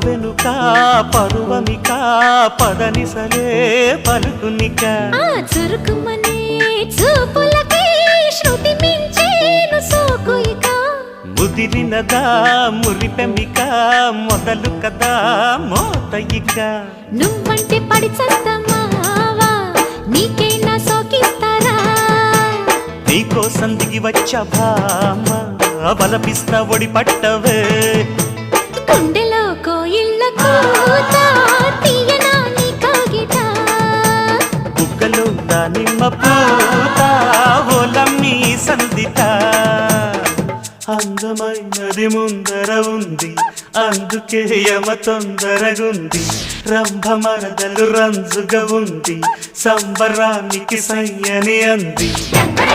వెనుక పరువమిక పదనిసలే పలుకునిక చురుకుమనే చూపులకి శృతి మించేను సోకుయిక ముదిరినదా మురిపెమిక మొదలు కదా మోతయిక నువ్వంటే పడి చస్తమావా నీకేనా సోకిస్తారా నీకోసం దిగి వచ్చా భామ బలపిస్తా ఒడి పట్టవే గుండెలో కోయిళ్ళ కూత తీయనా నీ కాగిట బుగ్గలో దానిమ్మ పూత ఓలమ్మి సందిట అందమైనది ముందర ఉంది అందుకే యమ తొందరగుంది రంభ మరదలు రంజుగా ఉంది సంబరానికి సయ్యని అంది